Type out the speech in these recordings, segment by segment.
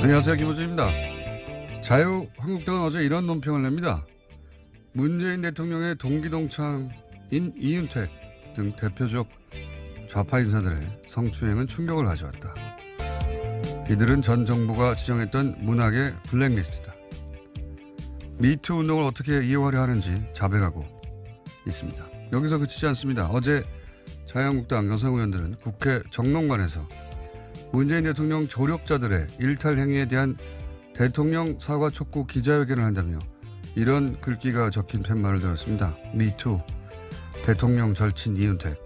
안녕하세요, 김호준입니다. 자유한국당은 어제 이런 논평을 냅니다. 문재인 대통령의 동기동창인 이윤택 등 대표적 좌파 인사들의 성추행은 충격을 가져왔다. 이들은 전 정부가 지정했던 문학의 블랙리스트다. 미투 운동을 어떻게 이용하려 하는지 자백하고 있습니다. 여기서 그치지 않습니다. 어제 자유한국당 여성 의원들은 국회 정론관에서 문재인 대통령 조력자들의 일탈 행위에 대한 대통령 사과 촉구 기자회견을 한다며 이런 글귀가 적힌 팻말을 들었습니다. 미투, 대통령 절친 이윤택.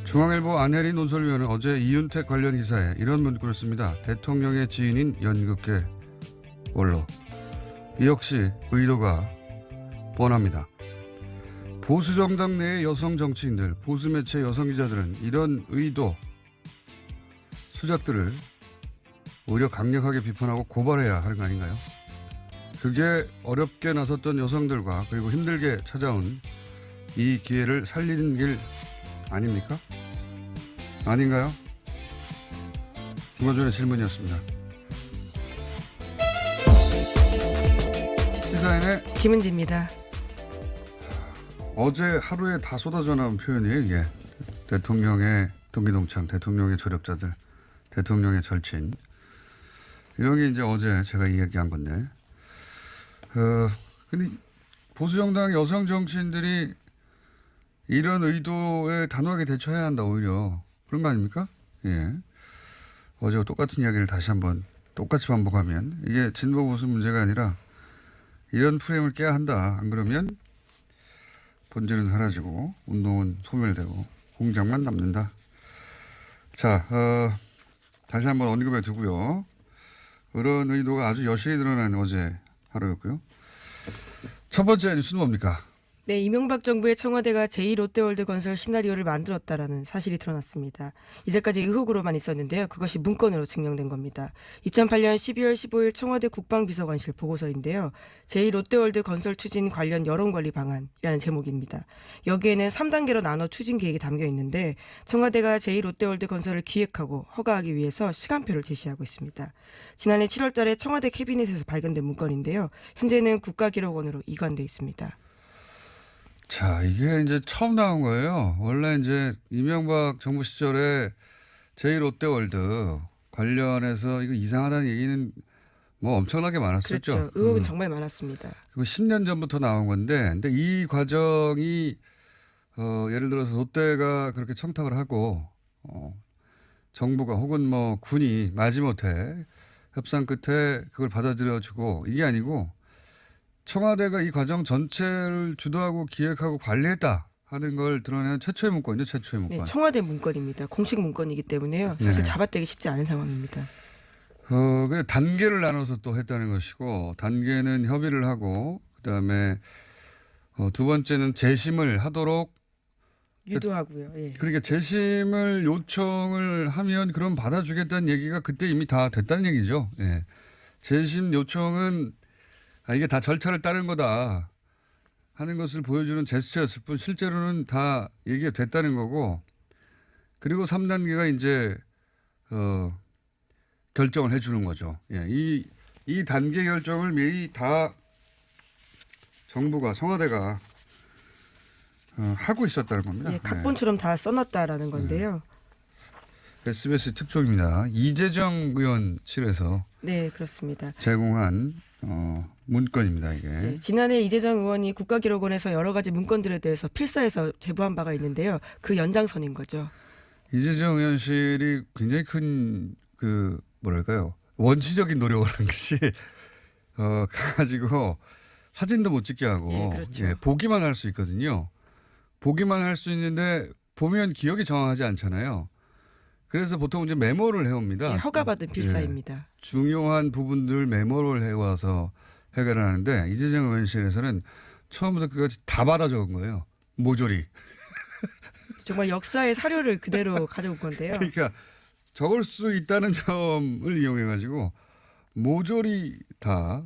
중앙일보 안혜린 논설위원은 어제 이윤택 관련 기사에 이런 문구를 씁니다. 대통령의 지인인 연극계 원로. 이 역시 의도가 뻔합니다. 보수 정당 내의 여성 정치인들, 보수 매체 여성 기자들은 이런 의도, 수작들을 오히려 강력하게 비판하고 고발해야 하는 거 아닌가요? 그게 어렵게 나섰던 여성들과 그리고 힘들게 찾아온 이 기회를 살리는 길 아닙니까? 아닌가요? 김어준의 질문이었습니다. 시사인의 김은지입니다. 어제 하루에 다 쏟아져 나온 표현이에요, 이게. 대통령의 동기동창, 대통령의 조력자들, 대통령의 절친. 이런 게 이제 어제 제가 이야기한 건데. 근데 보수정당 여성 정치인들이 이런 의도에 단호하게 대처해야 한다, 오히려. 그런 거 아닙니까? 예. 어제와 똑같은 이야기를 다시 한번 똑같이 반복하면 이게 진보 보수 문제가 아니라 이런 프레임을 깨야 한다. 안 그러면 본질은 사라지고 운동은 소멸되고 공장만 남는다. 자, 다시 한번 언급해 두고요. 그런 의도가 아주 여실히 드러난 어제 하루였고요. 첫 번째 뉴스는 뭡니까? 네, 이명박 정부의 청와대가 제2롯데월드 건설 시나리오를 만들었다라는 사실이 드러났습니다. 이제까지 의혹으로만 있었는데요. 그것이 문건으로 증명된 겁니다. 2008년 12월 15일 청와대 국방비서관실 보고서인데요. 제2롯데월드 건설 추진 관련 여론관리 방안이라는 제목입니다. 여기에는 3단계로 나눠 추진 계획이 담겨 있는데 청와대가 제2롯데월드 건설을 기획하고 허가하기 위해서 시간표를 제시하고 있습니다. 지난해 7월 달에 청와대 캐비넷에서 발견된 문건인데요. 현재는 국가기록원으로 이관돼 있습니다. 자, 이게 이제 처음 나온 거예요. 원래 이제 이명박 정부 시절에 제1롯데월드 관련해서 이거 이상하다는 얘기는 뭐 엄청나게 많았었죠. 그렇죠. 의혹은 정말 많았습니다. 그리고 10년 전부터 나온 건데, 근데 이 과정이 예를 들어서 롯데가 그렇게 청탁을 하고 정부가 혹은 뭐 군이 마지못해 협상 끝에 그걸 받아들여주고 이게 아니고 청와대가 이 과정 전체를 주도하고 기획하고 관리했다 하는 걸 드러내는 최초의 문건이죠. 최초의 문건. 네, 청와대 문건입니다. 공식 문건이기 때문에요. 사실 네. 잡아떼기 쉽지 않은 상황입니다. 그 단계를 나눠서 또 했다는 것이고 단계는 협의를 하고 그다음에 두 번째는 재심을 하도록 유도하고요. 예. 그러니까 재심을 요청을 하면 그럼 받아주겠다는 얘기가 그때 이미 다 됐다는 얘기죠. 예. 재심 요청은 이게 다 절차를 따른 거다 하는 것을 보여주는 제스처였을 뿐 실제로는 다 얘기가 됐다는 거고 그리고 3단계가 이제 결정을 해 주는 거죠. 예. 이 단계 결정을 미리 다 정부가 청와대가 하고 있었다는 겁니다. 예, 각본처럼 다 써놨다라는 건데요. SBS 특종입니다. 이재정 의원실에서 네, 그렇습니다. 제공한 문건입니다. 이게. 네, 지난해 이재정 의원이 국가기록원에서 여러 가지 문건들에 대해서 필사해서 제보한 바가 있는데요. 그 연장선인 거죠. 이재정 의원실이 굉장히 큰 뭐랄까요 원시적인 노력을 한 것이 가가지고 사진도 못 찍게 하고 예, 그렇죠. 예, 보기만 할 수 있거든요. 보기만 할 수 있는데 보면 기억이 정확하지 않잖아요. 그래서 보통 이제 메모를 해옵니다. 예, 허가받은 필사입니다. 예, 중요한 부분들 메모를 해와서 해결을 하는데 이재정 의원실에서는 처음부터 끝까지 다 받아 적은 거예요. 모조리. 정말 역사의 사료를 그대로 가져온 건데요. 그러니까 적을 수 있다는 점을 이용해 가지고 모조리 다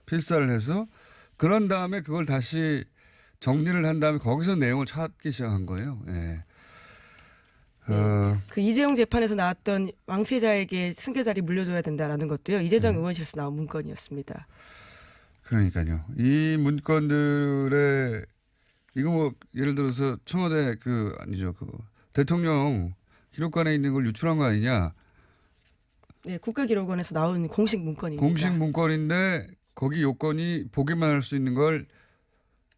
필사를 해서 그런 다음에 그걸 다시 정리를 한 다음에 거기서 내용을 찾기 시작한 거예요. 예. 그 이재용 재판에서 나왔던 왕세자에게 승계 자리 물려줘야 된다라는 것도요. 이재정 의원실에서 나온 문건이었습니다. 그러니까요. 이 문건들의 이거 뭐 예를 들어서 청와대 아니죠 대통령 기록관에 있는 걸 유출한 거 아니냐? 네, 국가기록원에서 나온 공식 문건입니다. 공식 문건인데 거기 요건이 보기만 할 수 있는 걸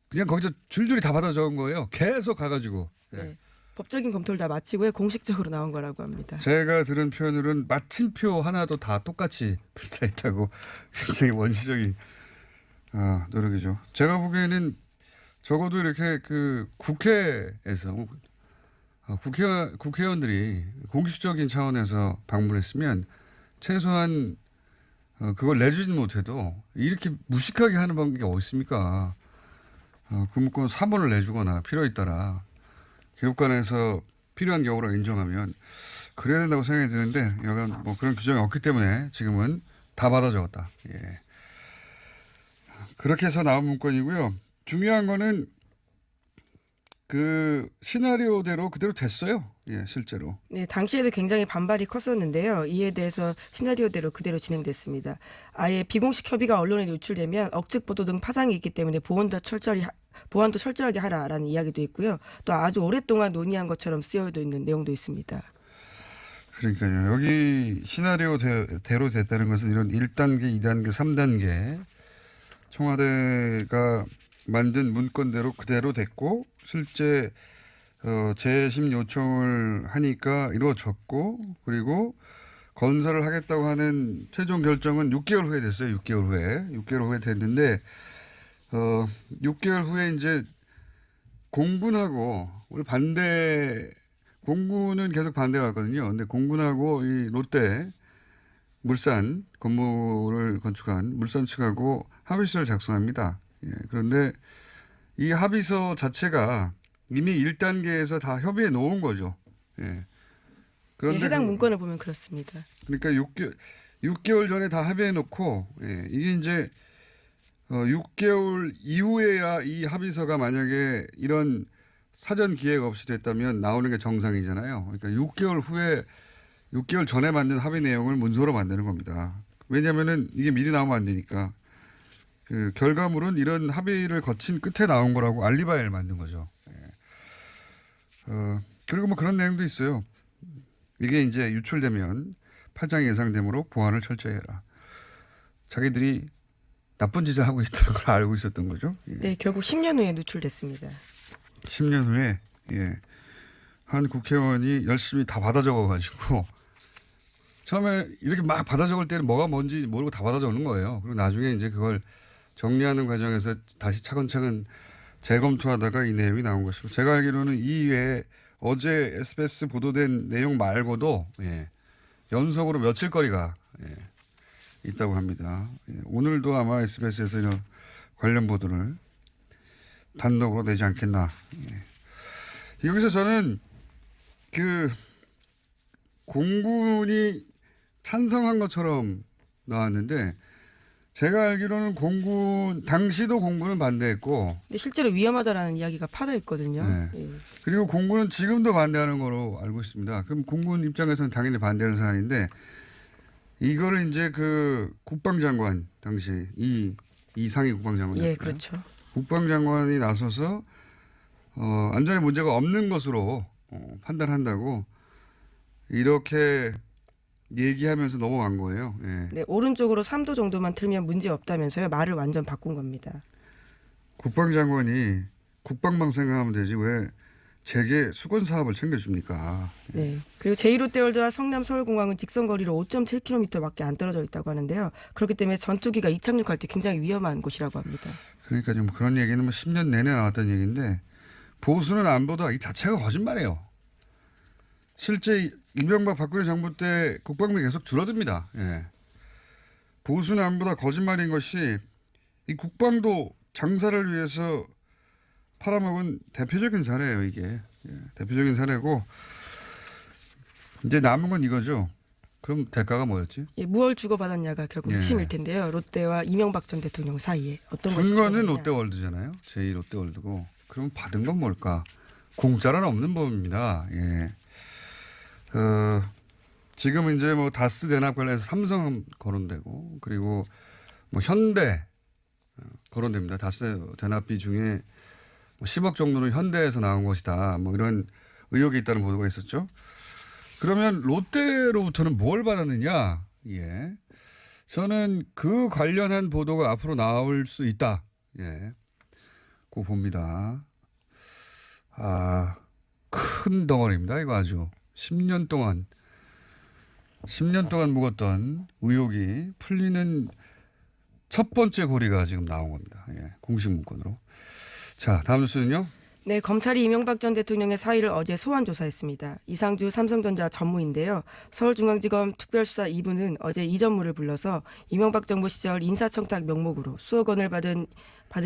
그냥 거기서 줄줄이 다 받아 적은 거예요. 계속 가가지고. 네. 네, 법적인 검토를 다 마치고요. 공식적으로 나온 거라고 합니다. 제가 들은 표현으로는 마침표 하나도 다 똑같이 필사했다고 굉장히 원시적인 노력이죠. 제가 보기에는 적어도 이렇게 국회에서 국회의원들이 공식적인 차원에서 방문했으면 최소한 그걸 내주진 못해도 이렇게 무식하게 하는 방법이 어디 있습니까? 그 문건 3번을 내주거나 필요에 따라 기록관에서 필요한 경우로 인정하면 그래야 된다고 생각이 드는데 여간 뭐 그런 규정이 없기 때문에 지금은 다 받아 적었다. 예. 그렇게 해서 나온 문건이고요. 중요한 거는 시나리오대로 그대로 됐어요. 예, 실제로. 네, 당시에도 굉장히 반발이 컸었는데요. 이에 대해서 시나리오대로 그대로 진행됐습니다. 아예 비공식 협의가 언론에 노출되면 억측 보도 등 파장이 있기 때문에 보안도 철저하게 하라라는 이야기도 있고요. 또 아주 오랫동안 논의한 것처럼 쓰여져 있는 내용도 있습니다. 그러니까요. 여기 시나리오대로 됐다는 것은 이런 1단계, 2단계, 3단계 청와대가 만든 문건대로 그대로 됐고 실제 재심 요청을 하니까 이루어졌고 그리고 건설을 하겠다고 하는 최종 결정은 6개월 후에 됐어요. 6개월 후에 됐는데 6개월 후에 이제 공군하고 우리 공군은 계속 반대가 왔거든요. 근데 공군하고 이 롯데 물산 건물을 건축한 물산 측하고 합의서를 작성합니다. 예, 그런데 이 합의서 자체가 이미 1단계에서 다 협의해 놓은 거죠. 예. 그런데 네, 해당 문건을 보면 그렇습니다. 그러니까 6개월 전에 다 합의해 놓고 이게 이제 6개월 이후에야 이 합의서가 만약에 이런 사전 기획 없이 됐다면 나오는 게 정상이잖아요. 그러니까 6개월 전에 만든 합의 내용을 문서로 만드는 겁니다. 왜냐하면은 이게 미리 나오면 안 되니까. 결과물은 이런 합의를 거친 끝에 나온 거라고 알리바이를 만든 거죠. 그리고 뭐 그런 내용도 있어요. 이게 이제 유출되면 파장이 예상되므로 보안을 철저히 해라. 자기들이 나쁜 짓을 하고 있다는 걸 알고 있었던 거죠. 예. 네, 결국 10년 후에 노출됐습니다. 10년 후에 한 국회의원이 열심히 다 받아 적어가지고 처음에 이렇게 막 받아 적을 때는 뭐가 뭔지 모르고 다 받아 적는 거예요. 그리고 나중에 이제 그걸 정리하는 과정에서 다시 차근차근 재검토하다가 이 내용이 나온 것이고 제가 알기로는 이외에 어제 SBS 보도된 내용 말고도 연속으로 며칠 거리가 있다고 합니다. 오늘도 아마 SBS에서 이런 관련 보도를 단독으로 내지 않겠나. 여기서 저는 공군이 찬성한 것처럼 나왔는데 제가 알기로는 당시도 공군은 반대했고. 근데 실제로 위험하다라는 이야기가 파다 있거든요. 네. 예. 그리고 공군은 지금도 반대하는 거로 알고 있습니다. 그럼 공군 입장에서는 당연히 반대하는 사안인데 이거를 이제 국방장관 당시 이상희 국방장관이었어요. 예, 그렇죠. 국방장관이 나서서 안전에 문제가 없는 것으로 판단한다고 이렇게 얘기하면서 넘어간 거예요. 예. 네, 오른쪽으로 3도 정도만 틀면 문제 없다면서요. 말을 완전 바꾼 겁니다. 국방장관이 국방만 생각하면 되지 왜 재계 수건 사업을 챙겨줍니까? 네. 그리고 제2롯데월드와 성남 서울공항은 직선 거리로 5.7km밖에 안 떨어져 있다고 하는데요. 그렇기 때문에 전투기가 이착륙할 때 굉장히 위험한 곳이라고 합니다. 그러니까 좀 그런 얘기는 뭐 10년 내내 나왔던 얘기인데 보수는 안보다 이 자체가 거짓말이에요. 실제 이명박 박근혜 정부 때 국방비 계속 줄어듭니다. 예. 보수는 안보다 거짓말인 것이 이 국방도 장사를 위해서 팔아먹은 대표적인 사례예요. 이게 대표적인 사례고 이제 남은 건 이거죠. 그럼 대가가 뭐였지? 예, 무얼 주고받았냐가 결국 예. 핵심일 텐데요. 롯데와 이명박 전 대통령 사이에 어떤 것이 준거는 주고받았냐. 롯데월드잖아요. 제2롯데월드고 그럼 받은 건 뭘까? 공짜는 없는 법입니다. 예. 지금 이제 뭐 다스 대납 관련해서 삼성 거론되고 그리고 뭐 현대 거론됩니다. 다스 대납비 중에 뭐 10억 정도는 현대에서 나온 것이다. 뭐 이런 의혹이 있다는 보도가 있었죠. 그러면 롯데로부터는 뭘 받았느냐? 예. 저는 그 관련한 보도가 앞으로 나올 수 있다. 예. 고 봅니다. 큰 덩어리입니다. 이거 아주 10년 동안 묵었던 의혹이 풀리는 첫 번째 고리가 지금 나온 겁니다. 예. 공식 문건으로. 자, 다음 뉴스는요. 네, 검찰이 이명박 전 대통령의 사의를 어제 소환 조사했습니다. 이상주 삼성전자 전무인데요. 서울중앙지검 특별수사 2부는 어제 이 전무를 불러서 이명박 정부 시절 인사청탁 명목으로 수억 원을 받은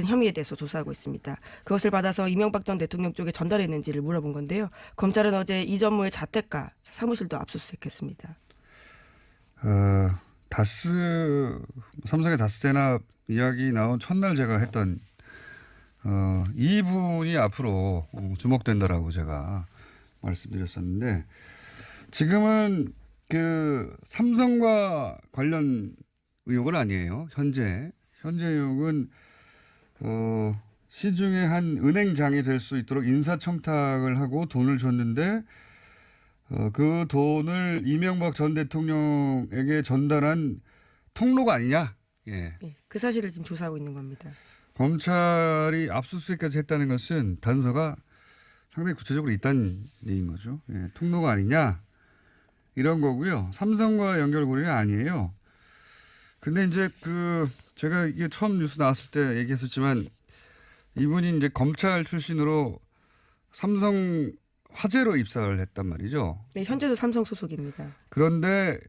혐의에 대해서 조사하고 있습니다. 그것을 받아서 이명박 전 대통령 쪽에 전달했는지를 물어본 건데요. 검찰은 어제 이 전무의 자택과 사무실도 압수수색했습니다. 삼성의 다스 대납 이야기 나온 첫날 제가 했던 이분이 앞으로 주목된다라고 제가 말씀드렸었는데 지금은 그 삼성과 관련 의혹은 아니에요. 현재 의혹은 시중에 한 은행장이 될 수 있도록 인사청탁을 하고 돈을 줬는데 그 돈을 이명박 전 대통령에게 전달한 통로가 아니냐. 예. 네, 그 사실을 지금 조사하고 있는 겁니다. 검찰이 압수수색까지 했다는 것은 단서가 상당히 구체적으로 있다는 얘기인 거죠. 예, 통로가 아니냐 이런 거고요. 삼성과 연결고리는 아니에요. 근데 이제 제가 이게 처음 뉴스 나왔을 때 얘기했었지만 이분이 이제 검찰 출신으로 삼성 화재로 입사를 했단 말이죠. 네, 현재도 삼성 소속입니다. 그런데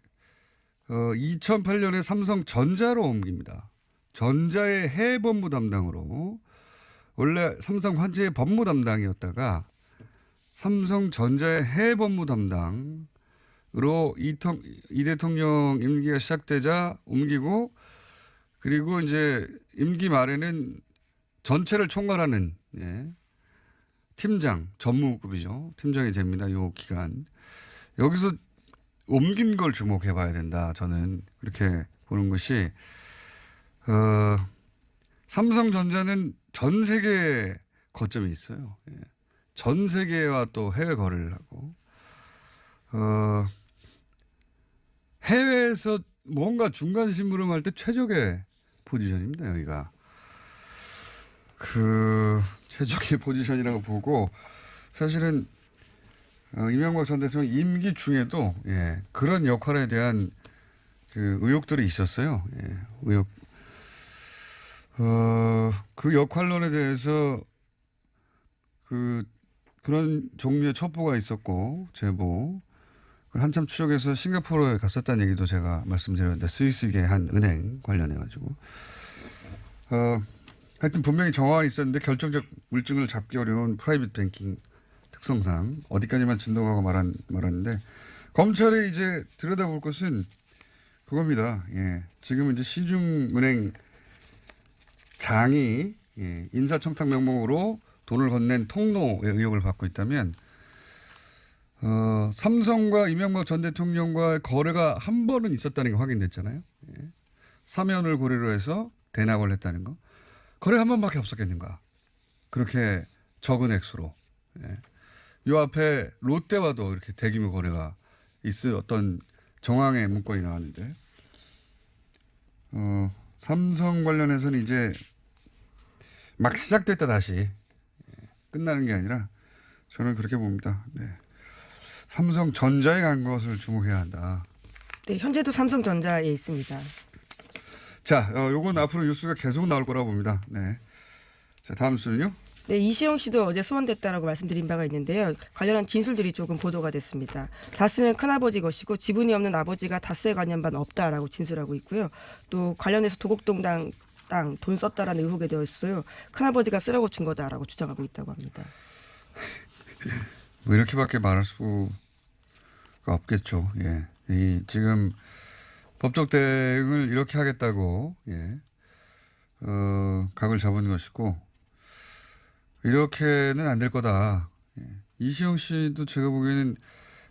2008년에 삼성전자로 옮깁니다. 전자의 해외법무 담당으로 원래 삼성 화재 법무 담당이었다가 삼성전자의 해외법무 담당으로 이 대통령 임기가 시작되자 옮기고 그리고 이제 임기 말에는 전체를 총괄하는 팀장 전무급이죠. 팀장이 됩니다. 이 기간. 여기서 옮긴 걸 주목해 봐야 된다. 저는 그렇게 보는 것이 삼성전자는 전 세계 거점이 있어요. 예. 전 세계와 또 해외 거래를 하고 해외에서 뭔가 중간 심부름할 때 최적의 포지션입니다. 여기가 최적의 포지션이라고 보고 사실은 이명박 전 대통령 임기 중에도 그런 역할에 대한 의혹들이 있었어요. 예, 의혹. 그 역할론에 대해서 그런 종류의 첩보가 있었고 제보 한참 추적해서 싱가포르에 갔었다는 얘기도 제가 말씀드렸는데 스위스계 한 은행 관련해 가지고 하여튼 분명히 정황이 있었는데 결정적 물증을 잡기 어려운 프라이빗 뱅킹 특성상 어디까지만 진동하고 말았는데 검찰이 이제 들여다볼 것은 그겁니다. 예. 지금 이제 시중은행 장이 인사청탁 명목으로 돈을 건넨 통로의 의혹을 받고 있다면 삼성과 이명박 전 대통령과의 거래가 한 번은 있었다는 게 확인됐잖아요. 예. 사면을 고리로 해서 대납을 했다는 거. 거래 한 번밖에 없었겠는가. 그렇게 적은 액수로. 예. 이 앞에 롯데와도 이렇게 대규모 거래가 있을 어떤 정황의 문건이 나왔는데 삼성 관련해서는 이제 막 시작됐다 다시 끝나는 게 아니라 저는 그렇게 봅니다. 네. 삼성전자에 간 것을 주목해야 한다. 네, 현재도 삼성전자에 있습니다. 자, 요건 앞으로 뉴스가 계속 나올 거라고 봅니다. 네. 자, 다음 뉴스는요? 네, 이시영 씨도 어제 소환됐다라고 말씀드린 바가 있는데요. 관련한 진술들이 조금 보도가 됐습니다. 다스는 큰아버지 것이고 지분이 없는 아버지가 다스에 관련 바는 없다라고 진술하고 있고요. 또 관련해서 도곡동 땅 돈 썼다라는 의혹에 대해서요. 큰아버지가 쓰라고 준 거다라고 주장하고 있다고 합니다. 뭐 이렇게밖에 말할 수가 없겠죠. 예. 지금 법적 대응을 이렇게 하겠다고 각을 잡은 것이고 이렇게는 안 될 거다. 예. 이시영 씨도 제가 보기에는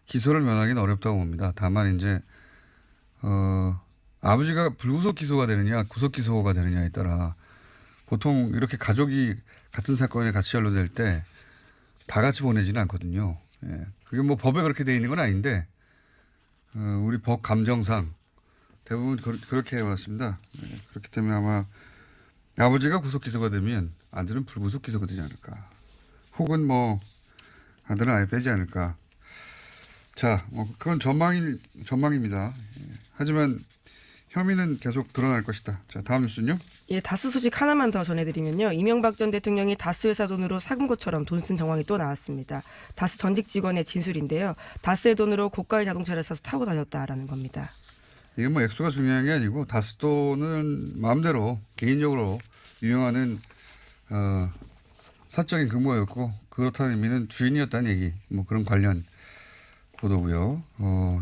기소를 면하기는 어렵다고 봅니다. 다만 이제 아버지가 불구속 기소가 되느냐 구속 기소가 되느냐에 따라 보통 이렇게 가족이 같은 사건에 같이 연루될 때 다 같이 보내지는 않거든요. 예. 그게 뭐 법에 그렇게 돼 있는 건 아닌데 우리 법 감정상 대부분 그렇게 해왔습니다. 예. 그렇기 때문에 아마 아버지가 구속 기소가 되면 아들은 불구속 기소가 되지 않을까. 혹은 뭐 아들은 아예 빼지 않을까. 자, 그건 전망입니다. 예. 하지만 혐의는 계속 드러날 것이다. 자, 다음 뉴스는요. 예, 다스 소식 하나만 더 전해드리면요. 이명박 전 대통령이 다스 회사 돈으로 사금 것처럼 돈 쓴 정황이 또 나왔습니다. 다스 전직 직원의 진술인데요. 다스의 돈으로 고가의 자동차를 사서 타고 다녔다라는 겁니다. 이게 뭐 액수가 중요한 게 아니고 다스 돈은 마음대로 개인적으로 유용하는 사적인 근거였고 그렇다는 의미는 주인이었다는 얘기. 뭐 그런 관련 보도고요.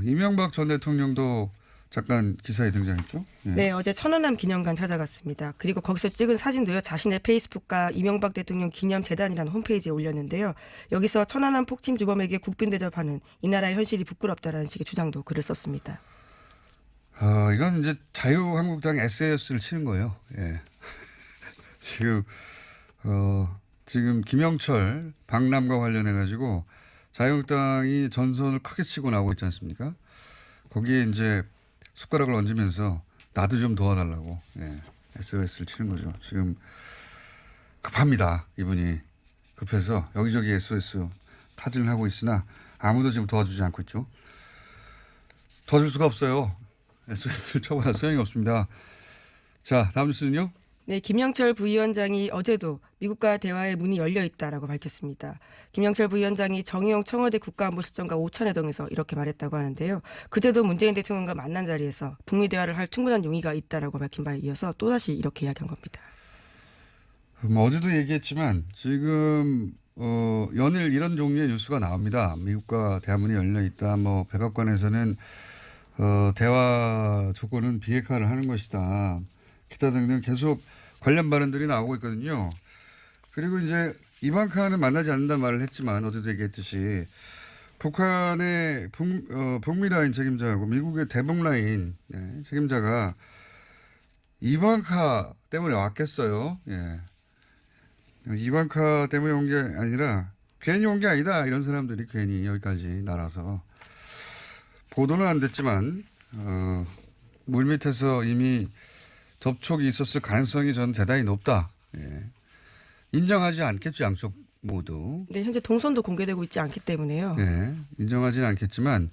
이명박 전 대통령도 잠깐 기사에 등장했죠. 예. 네, 어제 천안함 기념관 찾아갔습니다. 그리고 거기서 찍은 사진도요. 자신의 페이스북과 이명박 대통령 기념재단이라는 홈페이지에 올렸는데요. 여기서 천안함 폭침 주범에게 국빈 대접하는 이 나라의 현실이 부끄럽다라는 식의 주장도 글을 썼습니다. 이건 이제 자유한국당 SAS를 치는 거예요. 예. 지금 김영철 박람과 관련해 가지고 자유한국당이 전선을 크게 치고 나오고 있지 않습니까? 거기에 이제 숟가락을 얹으면서 나도 좀 도와달라고 SOS를 치는 거죠. 지금 급합니다. 이분이 급해서 여기저기 SOS 타진을 하고 있으나 아무도 지금 도와주지 않고 있죠. 도와줄 수가 없어요. SOS를 쳐봐야 소용이 없습니다. 자, 다음 뉴스는요. 네, 김영철 부위원장이 어제도 미국과 대화의 문이 열려 있다라고 밝혔습니다. 김영철 부위원장이 정의용 청와대 국가안보실장과 오찬회동에서 이렇게 말했다고 하는데요. 그제도 문재인 대통령과 만난 자리에서 북미 대화를 할 충분한 용의가 있다라고 밝힌 바에 이어서 또다시 이렇게 이야기한 겁니다. 어제도 얘기했지만 지금 연일 이런 종류의 뉴스가 나옵니다. 미국과 대화문이 열려 있다. 뭐 백악관에서는 대화 조건은 비핵화를 하는 것이다. 기타 등등 계속 관련 발언들이 나오고 있거든요. 그리고 이제 이방카는 만나지 않는다는 말을 했지만 어제도 얘기했듯이 북한의 북미 라인 책임자하고 미국의 대북 라인 책임자가 이방카 때문에 왔겠어요. 예. 이방카 때문에 온 게 아니라 괜히 온 게 아니다. 이런 사람들이 괜히 여기까지 날아서 보도는 안 됐지만 물밑에서 이미 접촉이 있었을 가능성이 저는 대단히 높다. 예. 인정하지 않겠죠. 양쪽 모두. 네, 현재 동선도 공개되고 있지 않기 때문에요. 예. 인정하지는 않겠지만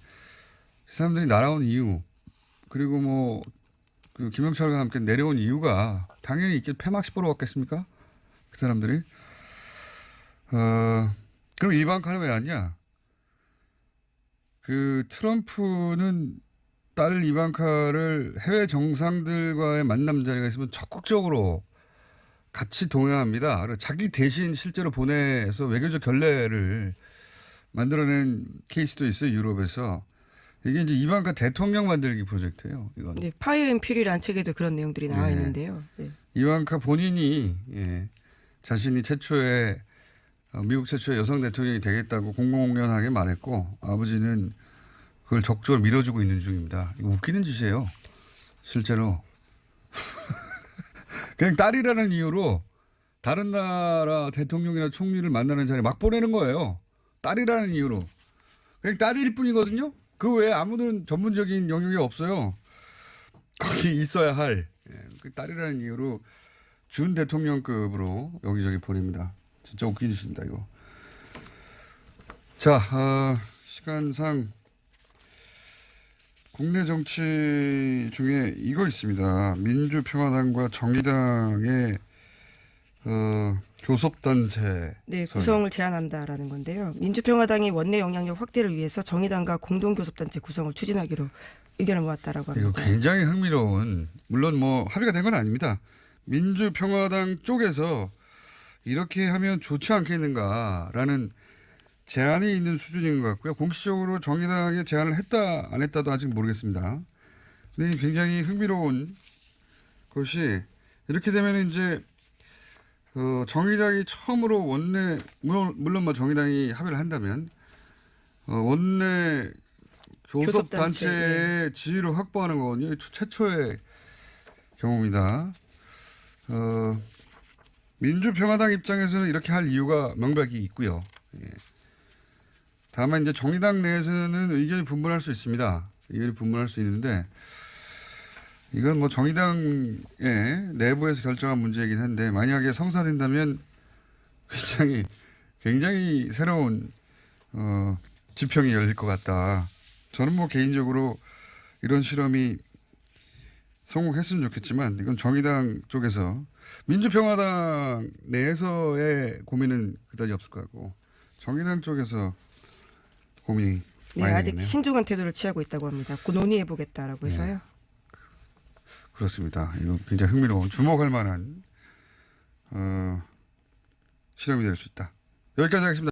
그 사람들이 날아온 이유 그리고 뭐 그 김영철과 함께 내려온 이유가 당연히 있겠 폐막식 보러 왔겠습니까? 그 사람들이. 그럼 이방카는 왜 왔냐? 그 트럼프는 딸 이방카를 해외 정상들과의 만남 자리가 있으면 적극적으로 같이 동행합니다. 그리고 자기 대신 실제로 보내서 외교적 결례를 만들어낸 케이스도 있어요. 유럽에서. 이게 이제 이방카 대통령 만들기 프로젝트예요. 이건. 네, 파이어 앤 퓨리라는 책에도 그런 내용들이 나와 있는데요. 네. 이방카 본인이 자신이 미국 최초의 여성 대통령이 되겠다고 공공연하게 말했고 아버지는 그걸 적극적으로 밀어주고 있는 중입니다. 이거 웃기는 짓이에요. 실제로. 그냥 딸이라는 이유로 다른 나라 대통령이나 총리를 만나는 자리에 막 보내는 거예요. 딸이라는 이유로. 그냥 딸일 뿐이거든요. 그 외에 아무런 전문적인 영역이 없어요. 거기 있어야 할. 그 딸이라는 이유로 준 대통령급으로 여기저기 보냅니다. 진짜 웃기는 짓입니다. 이거. 자, 시간상 국내 정치 중에 이거 있습니다. 민주평화당과 정의당의 교섭단체. 네, 구성을 제안한다라는 건데요. 민주평화당이 원내 영향력 확대를 위해서 정의당과 공동교섭단체 구성을 추진하기로 의견을 모았다라고 합니다. 이거 굉장히 흥미로운, 물론 뭐 합의가 된 건 아닙니다. 민주평화당 쪽에서 이렇게 하면 좋지 않겠는가라는 제안이 있는 수준인 것 같고요. 공식적으로 정의당에 제안을 했다 안 했다도 아직 모르겠습니다. 근데 굉장히 흥미로운 것이 이렇게 되면 이제 정의당이 처음으로 원내 물론 뭐 정의당이 합의를 한다면 원내 교섭단체, 교섭단체의 지위를 확보하는 거거든요. 최초의 경우입니다. 민주평화당 입장에서는 이렇게 할 이유가 명백히 있고요. 예. 다만 이제 정의당 내에서는 의견이 분분할 수 있습니다. 의견이 분분할 수 있는데 이건 뭐 정의당의 내부에서 결정한 문제이긴 한데 만약에 성사된다면 굉장히 새로운 지평이 열릴 것 같다. 저는 뭐 개인적으로 이런 실험이 성공했으면 좋겠지만 이건 정의당 쪽에서 민주평화당 내에서의 고민은 그다지 없을 것 같고 정의당 쪽에서 고민이 네, 많이 아직 되겠네요. 신중한 태도를 취하고 있다고 합니다. 곧 논의해보겠다라고 해서요. 그렇습니다. 이거 굉장히 흥미로운 주목할 만한 실험이 될 수 있다. 여기까지 하겠습니다.